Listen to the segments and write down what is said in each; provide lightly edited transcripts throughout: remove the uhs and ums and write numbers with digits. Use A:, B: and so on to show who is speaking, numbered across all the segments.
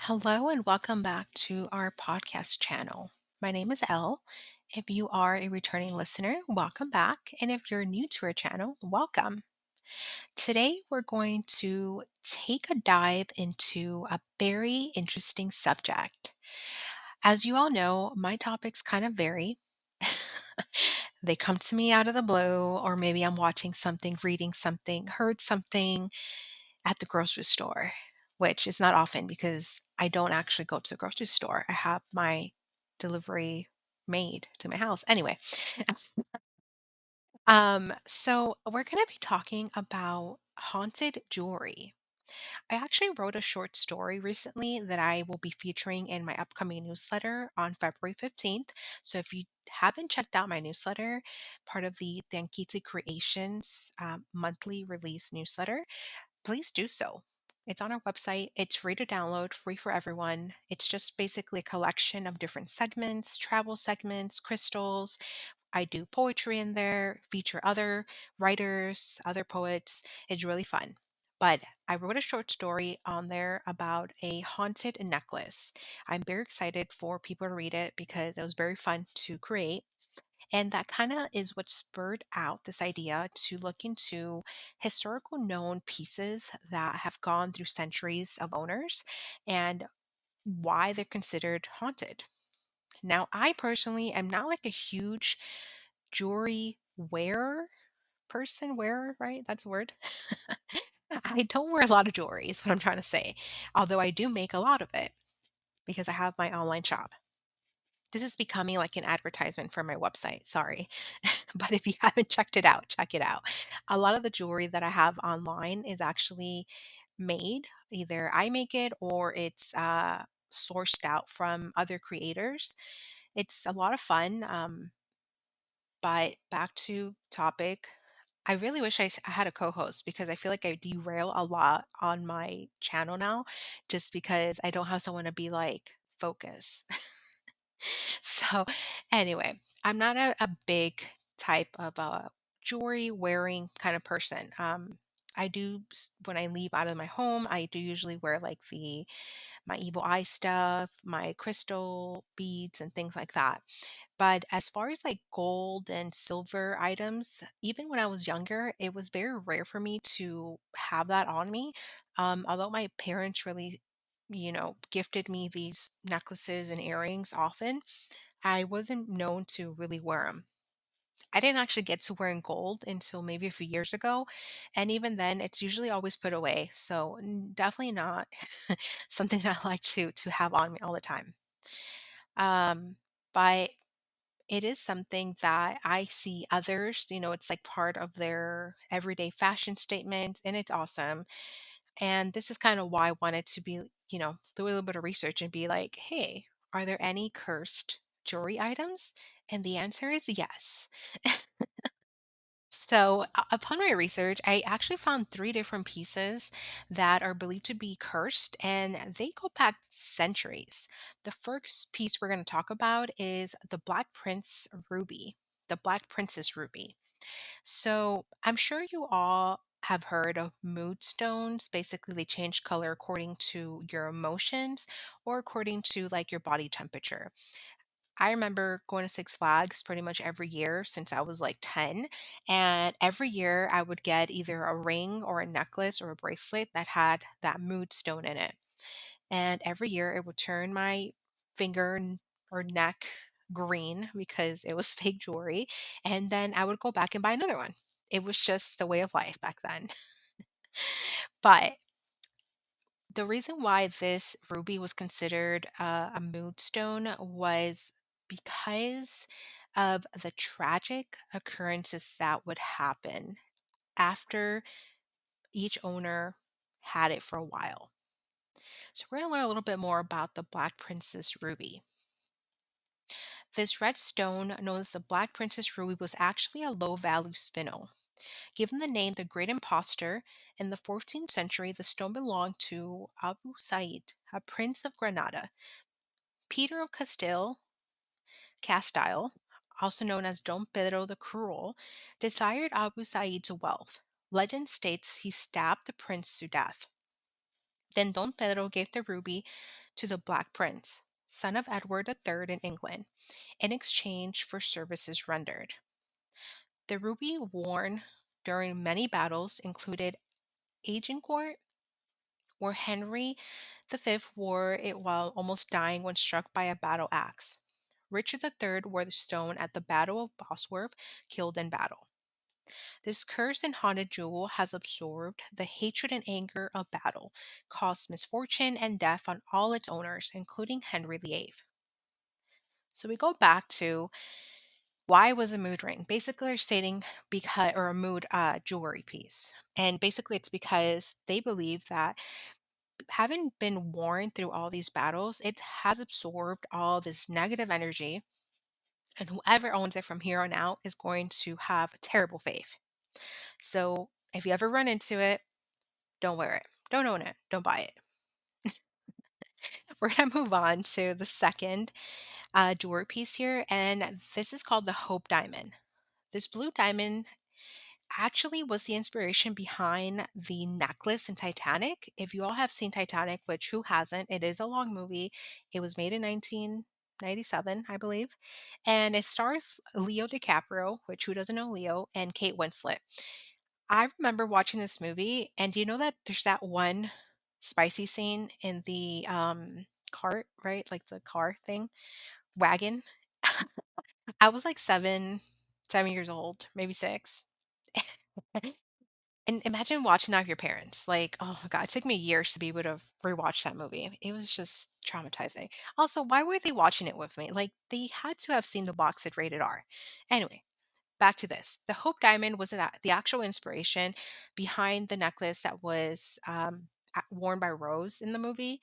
A: Hello and welcome back to our podcast channel. My name is Elle. If you are a returning listener, welcome back. And if you're new to our channel, welcome. Today, we're going to take a dive into a very interesting subject. As you all know, my topics kind of vary. They come to me out of the blue, or maybe I'm watching something, reading something, heard something, at the grocery store, which is not often because I don't actually go to the grocery store. I have my delivery made to my house. Anyway, so we're going to be talking about haunted jewelry. I actually wrote a short story recently that I will be featuring in my upcoming newsletter on February 15th. So if you haven't checked out my newsletter, part of the TianquiztliCreations monthly release newsletter, please do so. It's on our website. It's free to download, free for everyone. It's just basically a collection of different segments, travel segments, crystals. I do poetry in there, feature other writers, other poets. It's really fun. But I wrote a short story on there about a haunted necklace. I'm very excited for people to read it because it was very fun to create. And that kind of is what spurred out this idea to look into historical known pieces that have gone through centuries of owners and why they're considered haunted. Now, I personally am not like a huge jewelry wearer, right? That's a word. I don't wear a lot of jewelry, is what I'm trying to say. Although I do make a lot of it because I have my online shop. This is becoming like an advertisement for my website. Sorry. But if you haven't checked it out, check it out. A lot of the jewelry that I have online is actually made. Either I make it or it's sourced out from other creators. It's a lot of fun. But back to topic. I really wish I had a co-host because I feel like I derail a lot on my channel now just because I don't have someone to be like, focus. So, anyway, I'm not a big type of jewelry wearing kind of person. When I leave out of my home, I do usually wear like the my evil eye stuff, my crystal beads, and things like that. But as far as like gold and silver items, even when I was younger, it was very rare for me to have that on me. Although my parents really, gifted me these necklaces and earrings often, I wasn't known to really wear them. I didn't actually get to wearing gold until maybe a few years ago, and even then, it's usually always put away. So definitely not something that I like to have on me all the time. Um, but it is something that I see others, it's like part of their everyday fashion statement, and it's awesome. And this is kind of why I wanted to be, do a little bit of research and be like, hey, are there any cursed jewelry items? And the answer is yes. So, upon my research, I actually found three different pieces that are believed to be cursed, and they go back centuries. The first piece we're going to talk about is the Black Prince Ruby, the Black Princess Ruby. So, I'm sure you all have heard of mood stones. Basically, they change color according to your emotions or according to like your body temperature. I remember going to Six Flags pretty much every year since I was like 10. And every year I would get either a ring or a necklace or a bracelet that had that mood stone in it. And every year it would turn my or neck green because it was fake jewelry. And then I would go back and buy another one. It was just the way of life back then. But the reason why this ruby was considered a moonstone was because of the tragic occurrences that would happen after each owner had it for a while. So, we're going to learn a little bit more about the Black Princess Ruby. This red stone, known as the Black Princess Ruby, was actually a low value spinel. Given the name the Great Impostor, in the 14th century, the stone belonged to Abu Said, a prince of Granada. Peter of Castile, also known as Don Pedro the Cruel, desired Abu Said's wealth. Legend states he stabbed the prince to death. Then Don Pedro gave the ruby to the Black Prince, son of Edward III in England, in exchange for services rendered. The ruby worn during many battles included Agincourt, where Henry V wore it while almost dying when struck by a battle axe. Richard III wore the stone at the Battle of Bosworth, killed in battle. This cursed and haunted jewel has absorbed the hatred and anger of battle, caused misfortune and death on all its owners, including Henry VIII. So we go back to why was a mood ring? Basically, they're stating because, or a mood jewelry piece, and basically it's because they believe that having been worn through all these battles, it has absorbed all this negative energy, and whoever owns it from here on out is going to have terrible faith. So if you ever run into it, don't wear it. Don't own it. Don't buy it. We're going to move on to the second jewelry piece here, and this is called the Hope Diamond. This blue diamond actually was the inspiration behind the necklace in Titanic. If you all have seen Titanic, which who hasn't, it is a long movie. It was made in 1997, I believe, and it stars Leo DiCaprio, which who doesn't know Leo, and Kate Winslet. I remember watching this movie, and do you know that there's that one spicy scene in the cart, right? Like the car thing, wagon. I was like 7 years old, maybe 6. And imagine watching that with your parents. Like, oh my God, it took me years to be able to rewatch that movie. It was just traumatizing. Also, why were they watching it with me? Like, they had to have seen the box at rated R. Anyway, back to this. The Hope Diamond was the actual inspiration behind the necklace that was worn by Rose in the movie.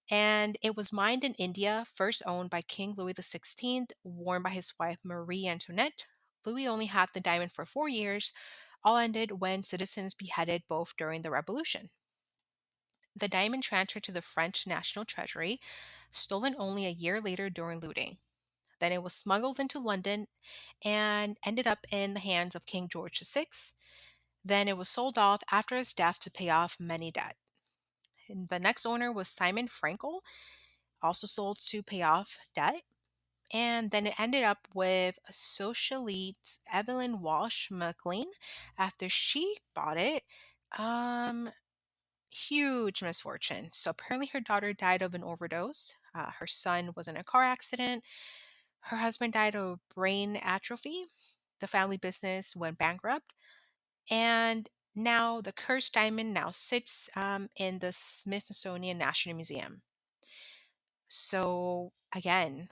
A: And it was mined in India, first owned by King Louis XVI, worn by his wife Marie Antoinette. Louis only had the diamond for 4 years. All ended when citizens beheaded both during the Revolution. The diamond transferred to the French National Treasury, stolen only a year later during looting. Then it was smuggled into London and ended up in the hands of King George VI. Then it was sold off after his death to pay off many debt. And the next owner was Simon Frankel, also sold to pay off debt. And then it ended up with socialite Evelyn Walsh McLean after she bought it. Um, Huge misfortune. So apparently her daughter died of an overdose. Her son was in a car accident. Her husband died of brain atrophy. The family business went bankrupt. And now the cursed diamond now sits in the Smithsonian National Museum. So again,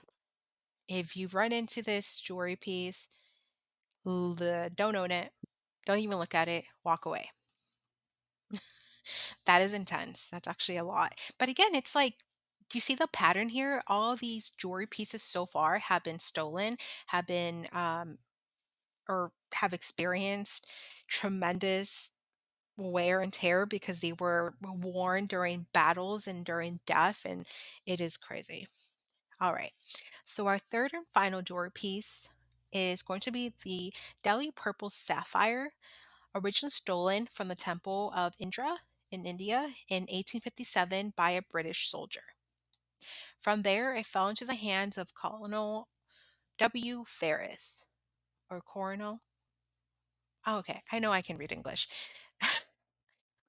A: if you run into this jewelry piece, don't own it. Don't even look at it. Walk away. That is intense. That's actually a lot. But again, it's like, do you see the pattern here? All these jewelry pieces so far have been stolen, have been, or have experienced tremendous wear and tear because they were worn during battles and during death. And it is crazy. All right. So our third and final jewelry piece is going to be the Delhi Purple Sapphire, originally stolen from the Temple of Indra in India in 1857 by a British soldier. From there, it fell into the hands of Colonel W. Ferris, or Coronel. Oh, okay, I know I can read English.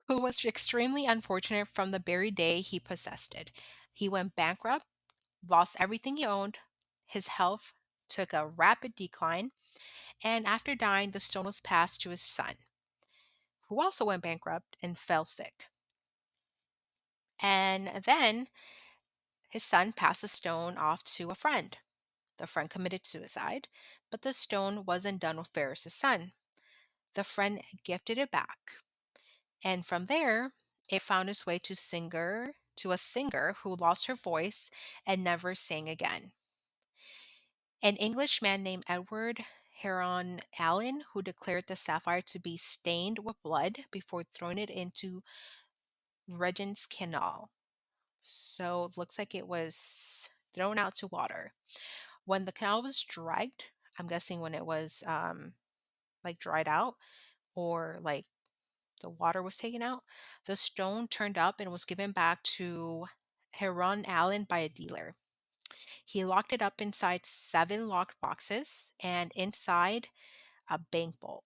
A: Who was extremely unfortunate from the very day he possessed it. He went bankrupt, lost everything he owned, his health took a rapid decline, and after dying, the stone was passed to his son, who also went bankrupt and fell sick. And then his son passed the stone off to a friend. The friend committed suicide, but the stone wasn't done with Ferris's son. The friend gifted it back. And from there, it found its way to a singer who lost her voice and never sang again. An Englishman named Edward Heron Allen, who declared the sapphire to be stained with blood before throwing it into Regent's Canal. So it looks like it was thrown out to water. When the canal was dragged, I'm guessing when it was like dried out or like the water was taken out, the stone turned up and was given back to Heron Allen by a dealer. He locked it up inside seven locked boxes and inside a bank vault.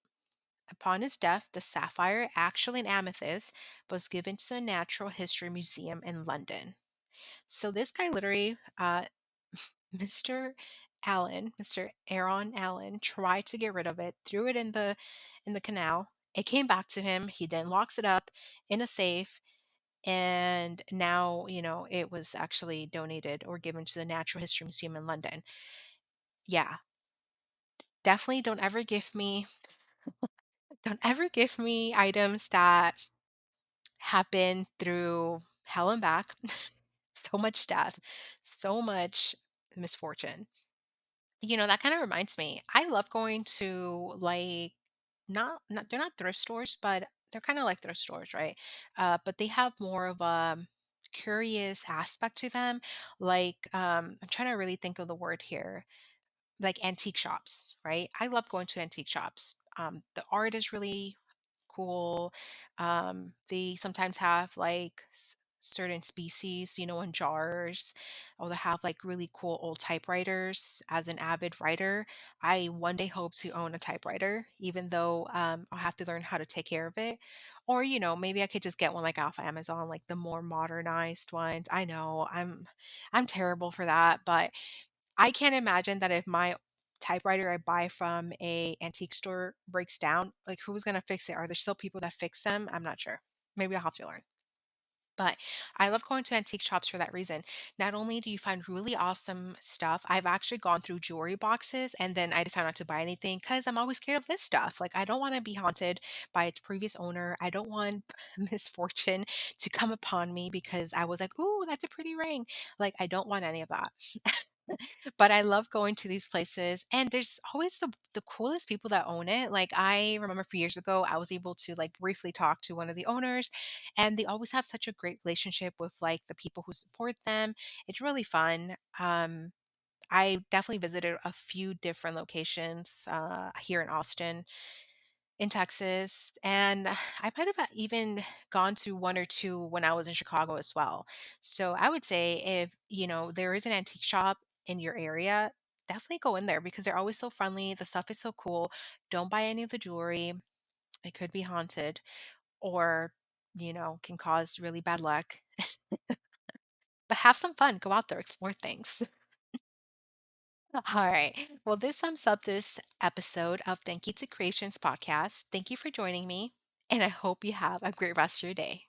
A: Upon his death, the sapphire, actually an amethyst, was given to the Natural History Museum in London. So this guy literally, Mr. Allen, Mr. Aaron Allen, tried to get rid of it, threw it in the canal. It came back to him. He then locks it up in a safe, and now it was actually donated or given to the Natural History Museum in London. Yeah, definitely don't ever give me items that have been through hell and back. So much death, so much misfortune. That kind of reminds me. I love going to, like, not they're not thrift stores, but they're kind of like thrift stores, right? But they have more of a curious aspect to them. Like, I'm trying to really think of the word here, like antique shops, right? I love going to antique shops. The art is really cool. They sometimes have like certain species, in jars, or they have like really cool old typewriters. As an avid writer, I one day hope to own a typewriter, even though I'll have to learn how to take care of it. Or, maybe I could just get one like off Amazon, like the more modernized ones. I know I'm terrible for that, but I can't imagine that if my typewriter I buy from a antique store breaks down, like who's gonna fix it? Are there still people that fix them? I'm not sure. Maybe I'll have to learn. But I love going to antique shops for that reason. Not only do you find really awesome stuff, I've actually gone through jewelry boxes and then I decide not to buy anything because I'm always scared of this stuff. Like, I don't want to be haunted by its previous owner. I don't want misfortune to come upon me because I was like, ooh, that's a pretty ring. Like, I don't want any of that. But I love going to these places, and there's always the coolest people that own it. Like, I remember a few years ago, I was able to like briefly talk to one of the owners, and they always have such a great relationship with like the people who support them. It's really fun. I definitely visited a few different locations here in Austin, in Texas, and I might have even gone to one or two when I was in Chicago as well. So I would say if, there is an antique shop in your area, definitely go in there because they're always so friendly. The stuff is so cool. Don't buy any of the jewelry. It could be haunted or, can cause really bad luck. But have some fun. Go out there, explore things. All right. Well, this sums up this episode of Thank You to Creations podcast. Thank you for joining me, and I hope you have a great rest of your day.